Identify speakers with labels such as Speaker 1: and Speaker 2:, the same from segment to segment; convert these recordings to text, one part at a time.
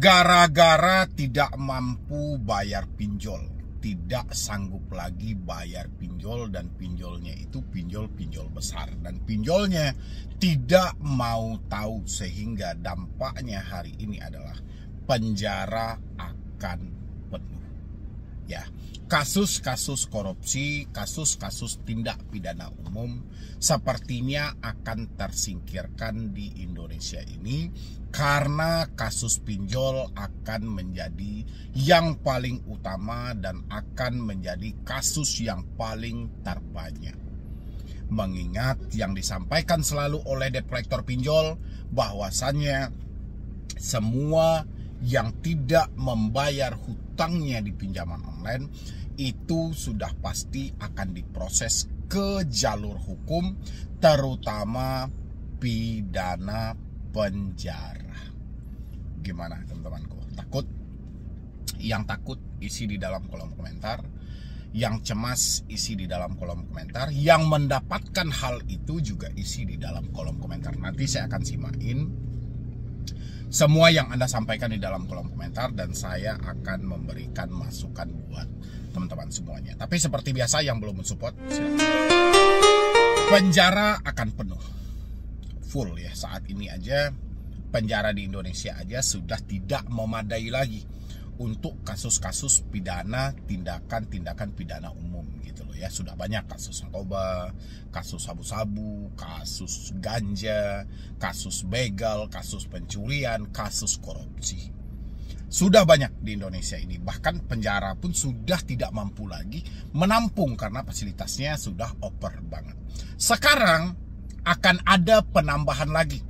Speaker 1: gara-gara tidak mampu bayar pinjol, tidak sanggup lagi bayar pinjol, dan pinjolnya itu pinjol-pinjol besar, dan pinjolnya tidak mau tahu, sehingga dampaknya hari ini adalah penjara akan penuh. Ya, kasus-kasus korupsi, kasus-kasus tindak pidana umum sepertinya akan tersingkirkan di Indonesia ini, karena kasus pinjol akan menjadi yang paling utama dan akan menjadi kasus yang paling terbanyak. Mengingat yang disampaikan selalu oleh debt collector pinjol, bahwasannya semua yang tidak membayar hutangnya di pinjaman online itu sudah pasti akan diproses ke jalur hukum, terutama pidana penjara. Gimana teman-temanku? Takut? Yang takut isi di dalam kolom komentar, yang cemas isi di dalam kolom komentar, yang mendapatkan hal itu juga isi di dalam kolom komentar. Nanti saya akan simain semua yang Anda sampaikan di dalam kolom komentar, dan saya akan memberikan masukan buat teman-teman semuanya. Tapi seperti biasa, yang belum mensupport, penjara akan penuh full ya. Saat ini aja penjara di Indonesia aja sudah tidak memadai lagi untuk kasus-kasus pidana, tindakan pidana umum gitu loh ya. Sudah banyak kasus narkoba, kasus sabu-sabu, kasus ganja, kasus begal, kasus pencurian, kasus korupsi. Sudah banyak di Indonesia ini. Bahkan penjara pun sudah tidak mampu lagi menampung karena fasilitasnya sudah over banget. Sekarang akan ada penambahan lagi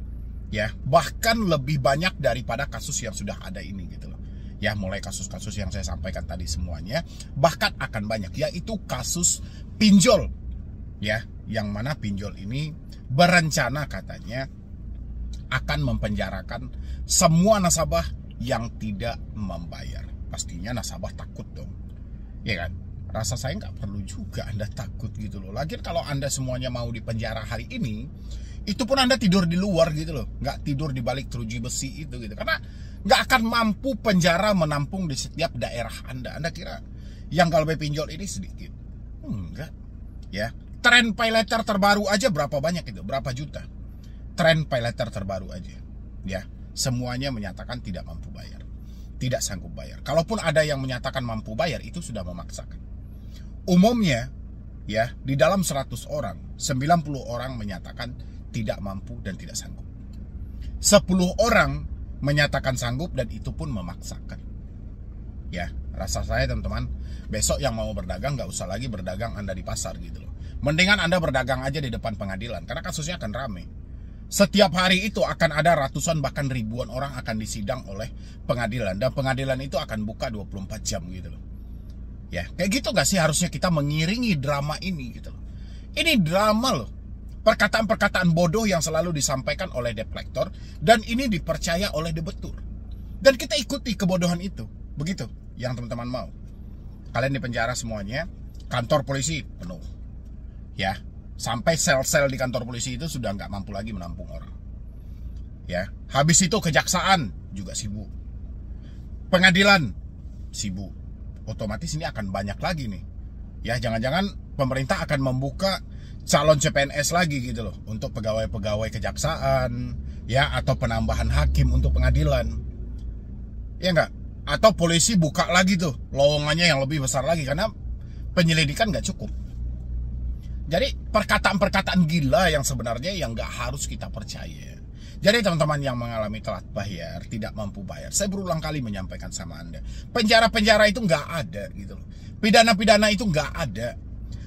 Speaker 1: ya, bahkan lebih banyak daripada kasus yang sudah ada ini gitu loh ya. Mulai kasus-kasus yang saya sampaikan tadi semuanya, bahkan akan banyak, yaitu kasus pinjol ya, yang mana pinjol ini berencana katanya akan mempenjarakan semua nasabah yang tidak membayar. Pastinya nasabah takut dong ya kan. Rasa saya nggak perlu juga Anda takut gitu loh. Lagian kalau Anda semuanya mau dipenjara hari ini, itu pun Anda tidur di luar gitu loh, nggak tidur di balik teruji besi itu gitu, karena nggak akan mampu penjara menampung di setiap daerah Anda. Anda kira yang galbe pinjol ini sedikit? Enggak ya. Tren pay letter terbaru aja berapa banyak itu? Berapa juta? Tren pay letter terbaru aja ya, semuanya menyatakan tidak mampu bayar, tidak sanggup bayar. Kalaupun ada yang menyatakan mampu bayar, itu sudah memaksakan. Umumnya ya, di dalam 100 orang 90 orang menyatakan tidak mampu dan tidak sanggup. 10 orang menyatakan sanggup, dan itu pun memaksakan. Ya, rasa saya teman-teman, besok yang mau berdagang nggak usah lagi berdagang Anda di pasar gitu loh. Mendingan Anda berdagang aja di depan pengadilan, karena kasusnya akan rame. Setiap hari itu akan ada ratusan bahkan ribuan orang akan disidang oleh pengadilan, dan pengadilan itu akan buka 24 jam gitu loh. Ya, kayak gitu gak sih harusnya kita mengiringi drama ini gitu loh. Ini drama loh. Perkataan-perkataan bodoh yang selalu disampaikan oleh debt collector, dan ini dipercaya oleh debetur. Dan kita ikuti kebodohan itu. Begitu yang teman-teman mau. Kalian dipenjara semuanya, kantor polisi penuh. Ya, sampai sel-sel di kantor polisi itu sudah nggak mampu lagi menampung orang. Ya, habis itu kejaksaan juga sibuk. Pengadilan sibuk. Otomatis ini akan banyak lagi nih. Ya, jangan-jangan pemerintah akan membuka calon CPNS lagi gitu loh, untuk pegawai-pegawai kejaksaan ya, atau penambahan hakim untuk pengadilan. Ya enggak? Atau polisi buka lagi tuh lowongannya yang lebih besar lagi, karena penyelidikan nggak cukup. Jadi perkataan-perkataan gila yang sebenarnya yang nggak harus kita percaya. Jadi teman-teman yang mengalami telat bayar, tidak mampu bayar, saya berulang kali menyampaikan sama Anda, penjara-penjara itu nggak ada gitu loh. Pidana-pidana itu nggak ada.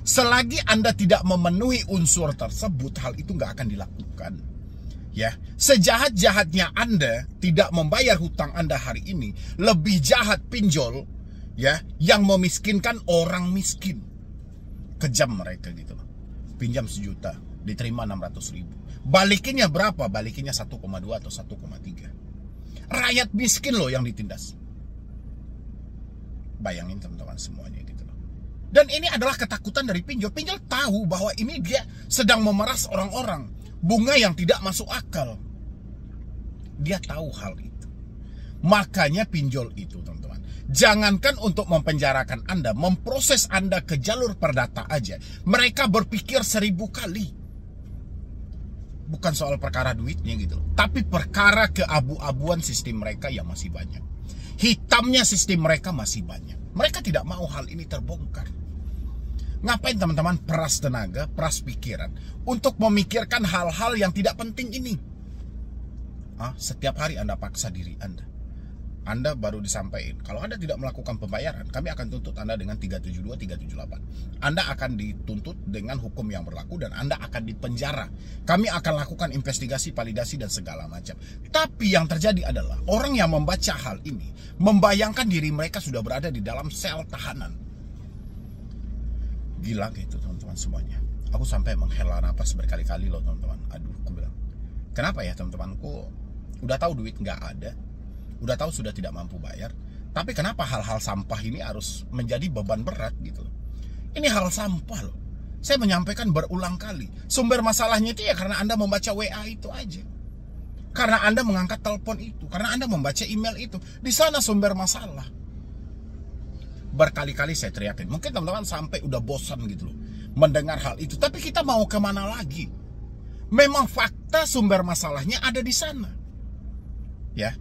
Speaker 1: Selagi Anda tidak memenuhi unsur tersebut, hal itu nggak akan dilakukan. Ya, sejahat-jahatnya Anda tidak membayar hutang Anda hari ini, lebih jahat pinjol ya, yang memiskinkan orang miskin. Kejam mereka gitu loh. Pinjam 1 juta, diterima 600.000. Balikinnya berapa? Balikinnya 1,2 atau 1,3. Rakyat miskin loh yang ditindas. Bayangin teman-teman semuanya gitu loh. Dan ini adalah ketakutan dari pinjol. Pinjol tahu bahwa ini dia sedang memeras orang-orang. Bunga yang tidak masuk akal. Dia tahu hal itu. Makanya pinjol itu, teman-teman, jangankan untuk mempenjarakan Anda, memproses Anda ke jalur perdata aja, mereka berpikir 1000 kali. Bukan soal perkara duitnya gitu, tapi perkara keabu-abuan sistem mereka yang masih banyak. Hitamnya sistem mereka masih banyak. Mereka tidak mau hal ini terbongkar. Ngapain teman-teman peras tenaga, peras pikiran untuk memikirkan hal-hal yang tidak penting ini? Setiap hari Anda paksa diri Anda. Anda baru disampaikan, kalau Anda tidak melakukan pembayaran, kami akan tuntut Anda dengan 372, 378. Anda akan dituntut dengan hukum yang berlaku dan Anda akan dipenjara. Kami akan lakukan investigasi, validasi, dan segala macam. Tapi yang terjadi adalah orang yang membaca hal ini membayangkan diri mereka sudah berada di dalam sel tahanan. Gila gitu teman-teman semuanya. Aku sampai menghela napas berkali-kali loh teman-teman. Aduh, aku bilang, kenapa ya teman-temanku? Udah tahu duit nggak ada, udah tahu sudah tidak mampu bayar, tapi kenapa hal-hal sampah ini harus menjadi beban berat gitu? Ini hal sampah loh. Saya menyampaikan berulang kali, sumber masalahnya itu ya karena Anda membaca WA itu aja, karena Anda mengangkat telepon itu, karena Anda membaca email itu. Di sana sumber masalah. Berkali-kali saya teriakin, mungkin teman-teman sampai udah bosan gitu loh mendengar hal itu, tapi kita mau kemana lagi? Memang fakta sumber masalahnya ada di sana. Ya,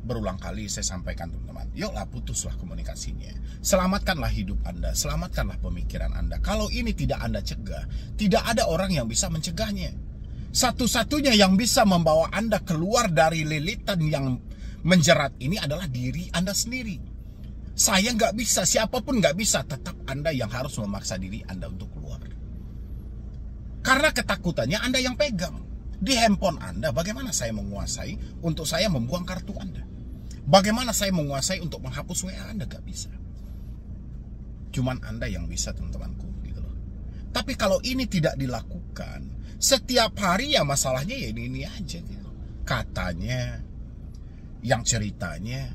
Speaker 1: berulang kali saya sampaikan teman-teman, yuklah putuslah komunikasinya, selamatkanlah hidup Anda, selamatkanlah pemikiran Anda. Kalau ini tidak Anda cegah, tidak ada orang yang bisa mencegahnya. Satu-satunya yang bisa membawa Anda keluar dari lilitan yang menjerat ini adalah diri Anda sendiri. Saya nggak bisa, siapapun nggak bisa, tetap Anda yang harus memaksa diri Anda untuk keluar. Karena ketakutannya Anda yang pegang. Di handphone Anda, bagaimana saya menguasai untuk saya membuang kartu Anda? Bagaimana saya menguasai untuk menghapus WA Anda? Gak bisa. Cuman Anda yang bisa teman-temanku gitu loh. Tapi kalau ini tidak dilakukan, setiap hari ya masalahnya ya ini aja gitu. Katanya, yang ceritanya,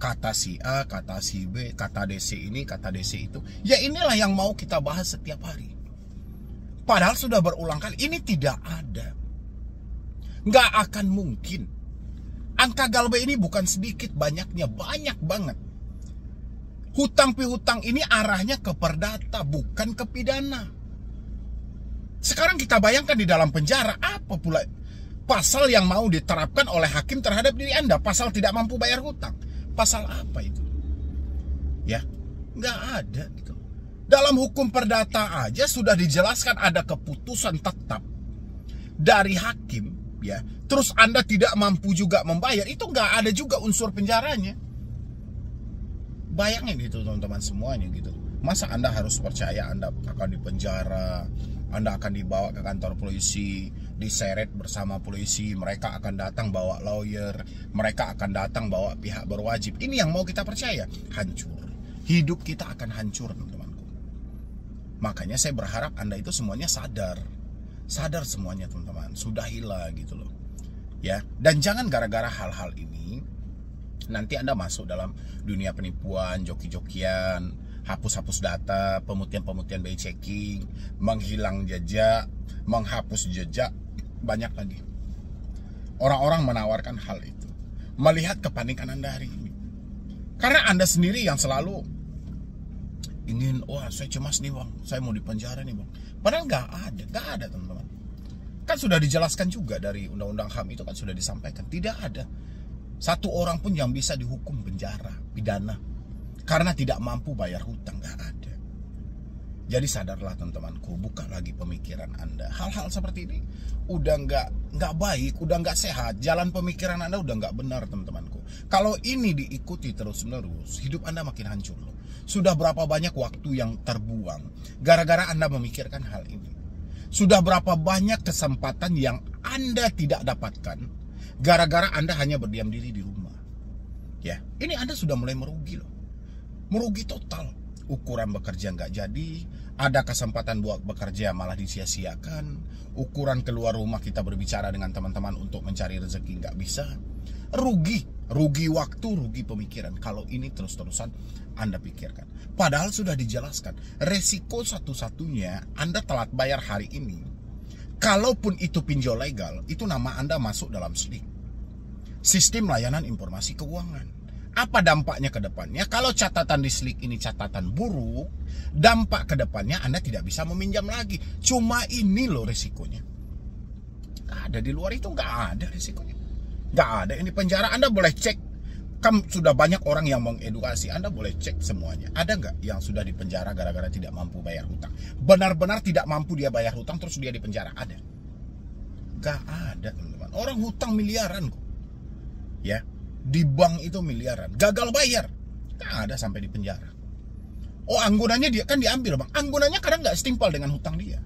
Speaker 1: kata si A, kata si B, kata DC ini, kata DC itu. Ya inilah yang mau kita bahas setiap hari. Padahal sudah berulang kali, ini tidak ada. Nggak akan mungkin. Angka Galbe ini bukan sedikit, banyaknya, banyak banget. Hutang pihutang ini arahnya ke perdata, bukan ke pidana. Sekarang kita bayangkan di dalam penjara, apa pula pasal yang mau diterapkan oleh hakim terhadap diri Anda? Pasal tidak mampu bayar hutang. Pasal apa itu? Ya, nggak ada gitu. Dalam hukum perdata aja sudah dijelaskan ada keputusan tetap dari hakim, ya. Terus Anda tidak mampu juga membayar, itu nggak ada juga unsur penjaranya. Bayangin itu teman-teman semuanya gitu. Masa Anda harus percaya Anda akan dipenjara, Anda akan dibawa ke kantor polisi, diseret bersama polisi, mereka akan datang bawa lawyer, mereka akan datang bawa pihak berwajib. Ini yang mau kita percaya? Hancur. Hidup kita akan hancur teman-temanku. Makanya saya berharap Anda itu semuanya sadar. Sadar semuanya teman-teman, sudahilah gitu loh. Ya, dan jangan gara-gara hal-hal ini nanti Anda masuk dalam dunia penipuan, joki-jokian, hapus-hapus data, pemutihan-pemutihan BI checking, menghilang jejak, menghapus jejak, banyak lagi. Orang-orang menawarkan hal itu, melihat kepanikan Anda hari ini. Karena Anda sendiri yang selalu ingin, wah saya cemas nih bang, saya mau dipenjara nih bang. Padahal nggak ada teman-teman. Kan sudah dijelaskan juga dari Undang-Undang HAM itu kan sudah disampaikan, tidak ada satu orang pun yang bisa dihukum penjara, pidana, karena tidak mampu bayar hutang, nggak ada. Jadi sadarlah teman-temanku, buka lagi pemikiran Anda. Hal-hal seperti ini udah nggak baik, udah nggak sehat. Jalan pemikiran Anda udah nggak benar teman-temanku. Kalau ini diikuti terus-menerus, hidup Anda makin hancur loh. Sudah berapa banyak waktu yang terbuang gara-gara Anda memikirkan hal ini. Sudah berapa banyak kesempatan yang Anda tidak dapatkan gara-gara Anda hanya berdiam diri di rumah. Ya, ini Anda sudah mulai merugi loh. Merugi total. Ukuran bekerja nggak jadi, ada kesempatan buat bekerja malah disia-siakan. Ukuran keluar rumah kita berbicara dengan teman-teman untuk mencari rezeki nggak bisa. Rugi waktu, rugi pemikiran. Kalau ini terus-terusan Anda pikirkan. Padahal sudah dijelaskan, resiko satu-satunya Anda telat bayar hari ini. Kalaupun itu pinjol legal, itu nama Anda masuk dalam slik. sistem layanan informasi keuangan. Apa dampaknya ke depannya? Kalau catatan di Slick ini catatan buruk, dampak ke depannya Anda tidak bisa meminjam lagi. Cuma ini loh risikonya. Gak ada di luar itu, gak ada risikonya. Gak ada. Ini penjara, Anda boleh cek. Kan sudah banyak orang yang mengedukasi, Anda boleh cek semuanya. Ada nggak yang sudah dipenjara gara-gara tidak mampu bayar hutang? Benar-benar tidak mampu dia bayar hutang terus dia dipenjara? Ada? Gak ada, teman-teman. Orang hutang miliaran kok. Ya, di bank itu miliaran. Gagal bayar, gak ada sampai dipenjara. Oh, anggunannya dia kan diambil, Bang. Anggunannya kadang nggak setimpal dengan hutang dia.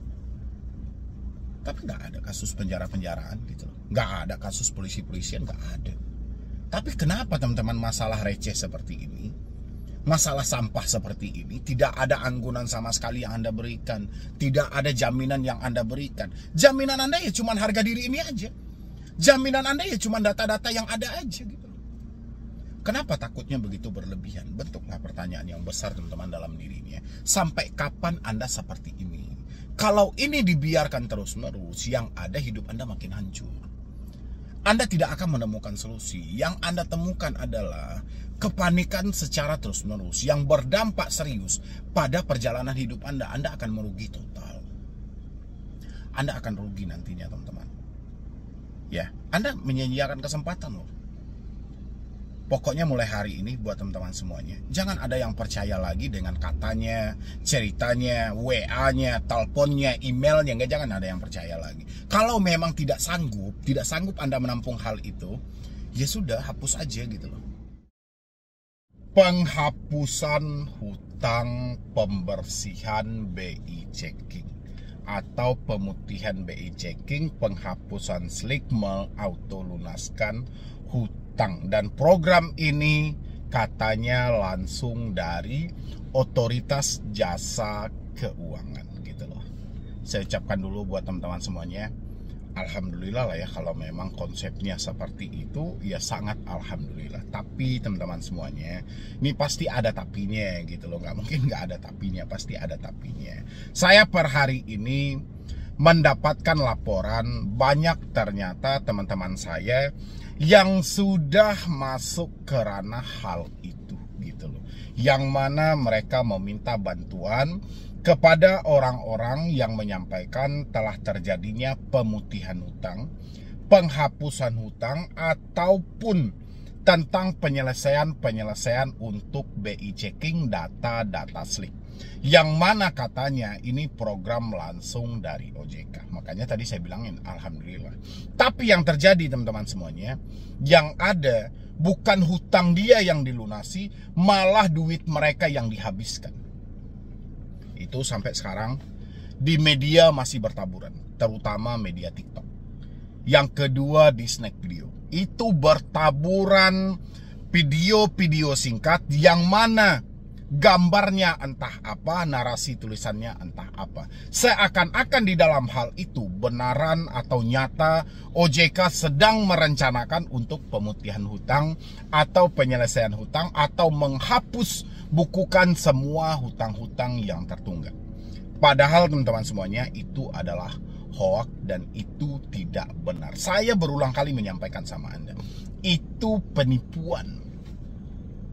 Speaker 1: Tapi nggak ada kasus penjara-penjaraan gitu loh. Nggak ada kasus polisi-polisian, nggak ada. Tapi kenapa teman-teman masalah receh seperti ini, masalah sampah seperti ini, tidak ada anggunan sama sekali yang Anda berikan, tidak ada jaminan yang Anda berikan. Jaminan Anda ya cuma harga diri ini aja. Jaminan Anda ya cuma data-data yang ada aja gitu. Kenapa takutnya begitu berlebihan? Bentuklah pertanyaan yang besar teman-teman dalam dirinya. Sampai kapan Anda seperti ini? Kalau ini dibiarkan terus-menerus, yang ada hidup Anda makin hancur. Anda tidak akan menemukan solusi. Yang Anda temukan adalah kepanikan secara terus-menerus yang berdampak serius pada perjalanan hidup Anda. Anda akan merugi total. Anda akan rugi nantinya, teman-teman. Ya, Anda menyia-nyiakan kesempatan loh. Pokoknya mulai hari ini buat teman-teman semuanya, jangan ada yang percaya lagi dengan katanya, ceritanya, WA-nya, teleponnya, emailnya. Jangan ada yang percaya lagi. Kalau memang tidak sanggup Anda menampung hal itu, ya sudah, hapus aja gitu loh. Penghapusan hutang pembersihan BI checking atau pemutihan BI checking, penghapusan Slick auto lunaskan hutang. Dan program ini katanya langsung dari Otoritas Jasa Keuangan gitu loh. Saya ucapkan dulu buat teman-teman semuanya, alhamdulillah lah ya kalau memang konsepnya seperti itu, ya sangat alhamdulillah. Tapi teman-teman semuanya, ini pasti ada tapinya gitu loh. Nggak mungkin nggak ada tapinya, pasti ada tapinya. Saya per hari ini mendapatkan laporan banyak ternyata teman-teman saya yang sudah masuk ke ranah hal itu gitu loh. Yang mana mereka meminta bantuan kepada orang-orang yang menyampaikan telah terjadinya pemutihan hutang, penghapusan hutang, ataupun tentang penyelesaian untuk BI checking data-data Slick. Yang mana katanya ini program langsung dari OJK. Makanya tadi saya bilangin alhamdulillah. Tapi yang terjadi teman-teman semuanya, yang ada bukan hutang dia yang dilunasi, malah duit mereka yang dihabiskan. Itu sampai sekarang di media masih bertaburan, terutama media TikTok. Yang kedua di Snack Video, itu bertaburan video-video singkat yang mana gambarnya entah apa, narasi tulisannya entah apa. Seakan-akan di dalam hal itu benaran atau nyata OJK sedang merencanakan untuk pemutihan hutang atau penyelesaian hutang atau menghapus bukukan semua hutang-hutang yang tertunggak. Padahal teman-teman semuanya itu adalah hoax dan itu tidak benar. Saya berulang kali menyampaikan sama Anda, itu penipuan.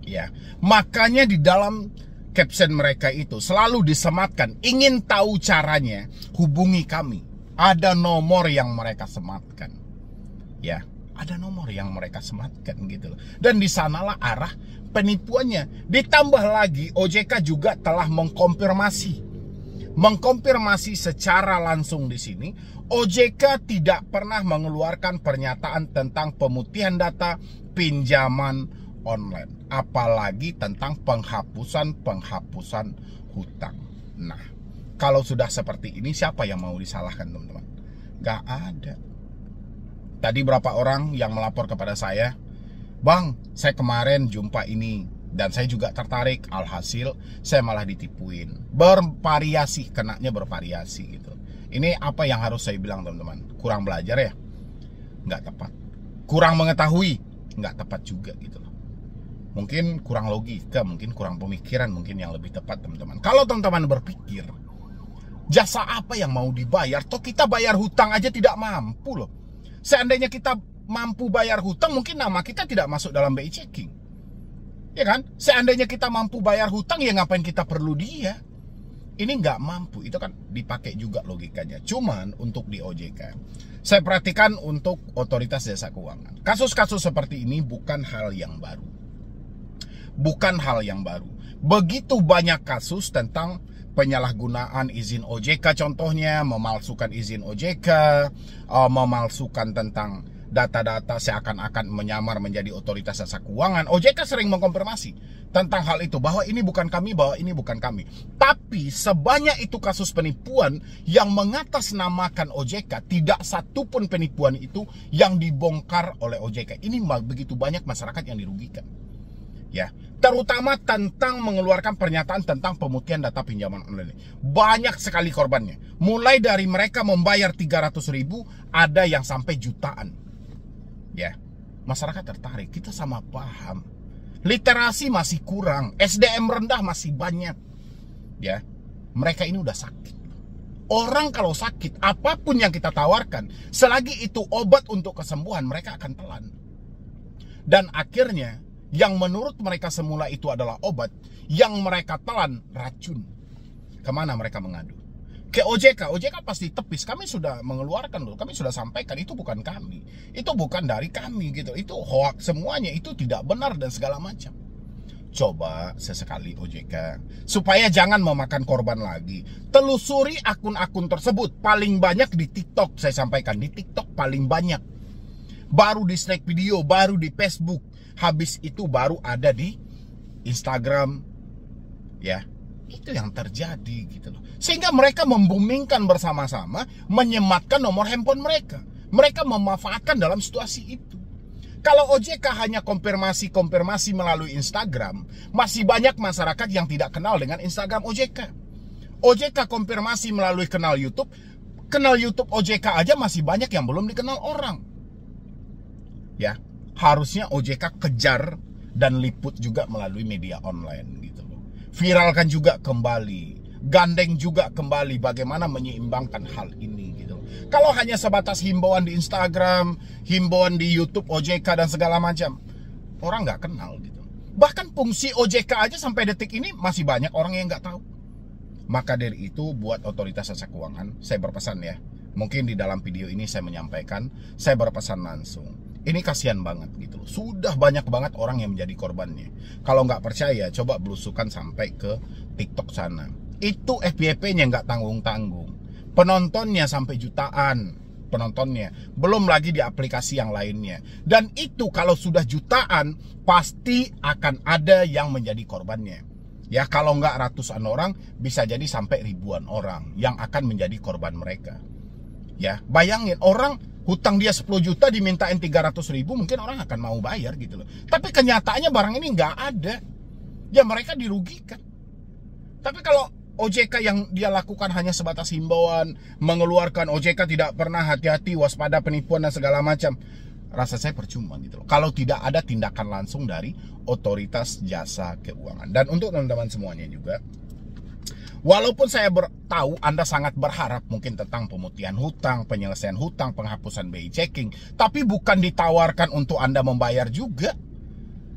Speaker 1: Ya, makanya di dalam caption mereka itu selalu disematkan, ingin tahu caranya, hubungi kami. Ada nomor yang mereka sematkan. Ya, ada nomor yang mereka sematkan gitu loh. Dan di sanalah arah penipuannya. Ditambah lagi OJK juga telah mengkonfirmasi secara langsung di sini. OJK tidak pernah mengeluarkan pernyataan tentang pemutihan data pinjaman online, apalagi tentang penghapusan hutang. Nah, kalau sudah seperti ini, siapa yang mau disalahkan teman-teman? Gak ada. Tadi berapa orang yang melapor kepada saya, Bang, saya kemarin jumpa ini dan saya juga tertarik, alhasil saya malah ditipuin. Bervariasi, kenanya bervariasi gitu. Ini apa yang harus saya bilang teman-teman? Kurang belajar ya? Nggak tepat. Kurang mengetahui? Nggak tepat juga gitu loh. Mungkin kurang logika, mungkin kurang pemikiran, mungkin yang lebih tepat teman-teman. Kalau teman-teman berpikir, jasa apa yang mau dibayar? Toh kita bayar hutang aja tidak mampu loh. Seandainya kita mampu bayar hutang, mungkin nama kita tidak masuk dalam BI checking. Ya kan? Seandainya kita mampu bayar hutang, ya ngapain kita perlu dia? Ini nggak mampu, itu kan dipakai juga logikanya. Cuman untuk di OJK, saya perhatikan untuk otoritas jasa keuangan, kasus-kasus seperti ini bukan hal yang baru. Bukan hal yang baru. Begitu banyak kasus tentang penyalahgunaan izin OJK, contohnya memalsukan izin OJK, memalsukan tentang data-data seakan-akan menyamar menjadi otoritas jasa keuangan. OJK sering mengkonfirmasi tentang hal itu, bahwa ini bukan kami, bahwa ini bukan kami. Tapi sebanyak itu kasus penipuan yang mengatasnamakan OJK, tidak satupun penipuan itu yang dibongkar oleh OJK. Ini begitu banyak masyarakat yang dirugikan. Ya, terutama tentang mengeluarkan pernyataan tentang pemutihan data pinjaman online. Banyak sekali korbannya. Mulai dari mereka membayar 300.000, ada yang sampai jutaan. Ya, masyarakat tertarik, kita sama paham. Literasi masih kurang, SDM rendah masih banyak. Ya, mereka ini udah sakit. Orang kalau sakit, apapun yang kita tawarkan, selagi itu obat untuk kesembuhan, mereka akan telan. Dan akhirnya, yang menurut mereka semula itu adalah obat, yang mereka telan racun. Kemana mereka mengadu? Ke OJK. OJK pasti tepis. Kami sudah mengeluarkan loh, kami sudah sampaikan, itu bukan kami, itu bukan dari kami gitu, itu hoax semuanya, itu tidak benar dan segala macam. Coba sesekali OJK, supaya jangan memakan korban lagi, telusuri akun-akun tersebut. Paling banyak di TikTok, saya sampaikan, di TikTok paling banyak. Baru di snack video, baru di Facebook. Habis itu baru ada di Instagram. Ya, itu yang terjadi gitu loh. Sehingga mereka membumingkan bersama-sama, menyematkan nomor handphone mereka. Mereka memanfaatkan dalam situasi itu. Kalau OJK hanya konfirmasi melalui Instagram, masih banyak masyarakat yang tidak kenal dengan Instagram OJK. OJK konfirmasi melalui kanal YouTube OJK aja masih banyak yang belum dikenal orang. Ya, harusnya OJK kejar dan liput juga melalui media online gitu loh. Viralkan juga kembali, gandeng juga kembali bagaimana menyeimbangkan hal ini gitu loh. Kalau hanya sebatas himbauan di Instagram, himbauan di YouTube OJK dan segala macam, orang nggak kenal gitu. Bahkan fungsi OJK aja sampai detik ini masih banyak orang yang nggak tahu. Maka dari itu buat otoritas jasa keuangan, saya berpesan ya. Mungkin di dalam video ini saya menyampaikan, saya berpesan langsung. Ini kasihan banget gitu loh. Sudah banyak banget orang yang menjadi korbannya. Kalau nggak percaya, coba belusukan sampai ke TikTok sana. Itu FYP-nya nggak tanggung-tanggung. Penontonnya sampai jutaan. Penontonnya. Belum lagi di aplikasi yang lainnya. Dan itu kalau sudah jutaan, pasti akan ada yang menjadi korbannya. Ya, kalau nggak ratusan orang, bisa jadi sampai ribuan orang yang akan menjadi korban mereka. Ya, bayangin orang hutang dia 10 juta dimintain 300.000, mungkin orang akan mau bayar gitu loh. Tapi kenyataannya barang ini nggak ada. Ya mereka dirugikan. Tapi kalau OJK yang dia lakukan hanya sebatas himbauan, mengeluarkan OJK tidak pernah hati-hati, waspada penipuan dan segala macam, rasa saya percuma gitu loh. Kalau tidak ada tindakan langsung dari otoritas jasa keuangan. Dan untuk teman-teman semuanya juga, walaupun saya tahu Anda sangat berharap mungkin tentang pemutihan hutang, penyelesaian hutang, penghapusan BI checking, tapi bukan ditawarkan untuk Anda membayar juga.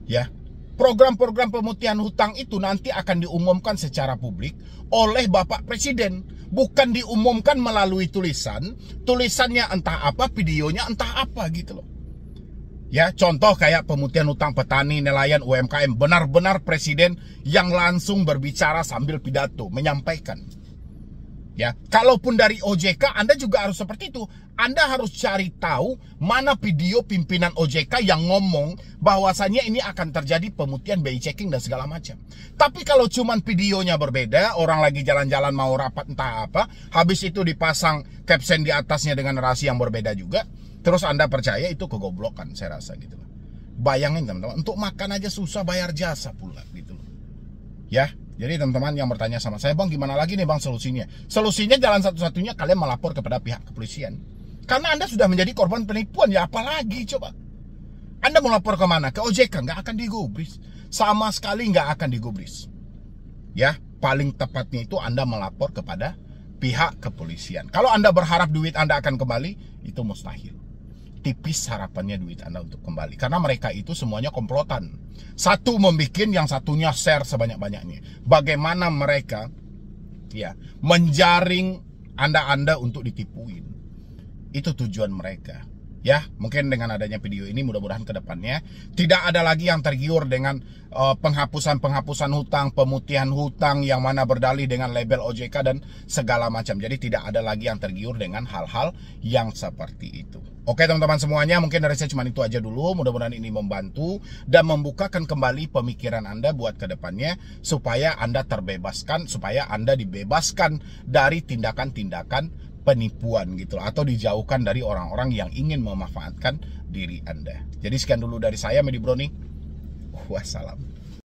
Speaker 1: Ya, program-program pemutihan hutang itu nanti akan diumumkan secara publik oleh Bapak Presiden, bukan diumumkan melalui tulisannya entah apa, videonya entah apa gitu loh. Ya, contoh kayak pemutihan hutang petani, nelayan, UMKM, benar-benar presiden yang langsung berbicara sambil pidato, menyampaikan. Ya, kalaupun dari OJK, Anda juga harus seperti itu. Anda harus cari tahu mana video pimpinan OJK yang ngomong bahwasannya ini akan terjadi pemutihan BI checking dan segala macam. Tapi kalau cuman videonya berbeda, orang lagi jalan-jalan mau rapat entah apa, habis itu dipasang caption di atasnya dengan narasi yang berbeda juga, terus Anda percaya, itu kegoblokan saya rasa gitu loh. Bayangin teman-teman, untuk makan aja susah, bayar jasa pula gitu loh. Ya, jadi teman-teman yang bertanya sama saya, Bang gimana lagi nih Bang solusinya? Solusinya jalan satu-satunya kalian melapor kepada pihak kepolisian. Karena Anda sudah menjadi korban penipuan, ya apalagi coba. Anda mau lapor kemana? Ke OJK, nggak akan digubris. Sama sekali nggak akan digubris. Ya, paling tepatnya itu Anda melapor kepada pihak kepolisian. Kalau Anda berharap duit Anda akan kembali, itu mustahil. tipis harapannya duit Anda untuk kembali. Karena mereka itu semuanya komplotan. Satu membikin, yang satunya share sebanyak-banyaknya. Bagaimana mereka ya menjaring Anda untuk ditipuin. Itu tujuan mereka. Ya, mungkin dengan adanya video ini mudah-mudahan ke depannya tidak ada lagi yang tergiur dengan penghapusan hutang, pemutihan hutang yang mana berdalih dengan label OJK dan segala macam. Jadi tidak ada lagi yang tergiur dengan hal-hal yang seperti itu. Oke teman-teman semuanya, mungkin dari saya cuma itu aja dulu. Mudah-mudahan ini membantu dan membukakan kembali pemikiran Anda buat ke depannya supaya Anda terbebaskan, supaya Anda dibebaskan dari tindakan-tindakan penipuan gitu, atau dijauhkan dari orang-orang yang ingin memanfaatkan diri Anda. Jadi sekian dulu dari saya, Medi Brownie. Wassalam.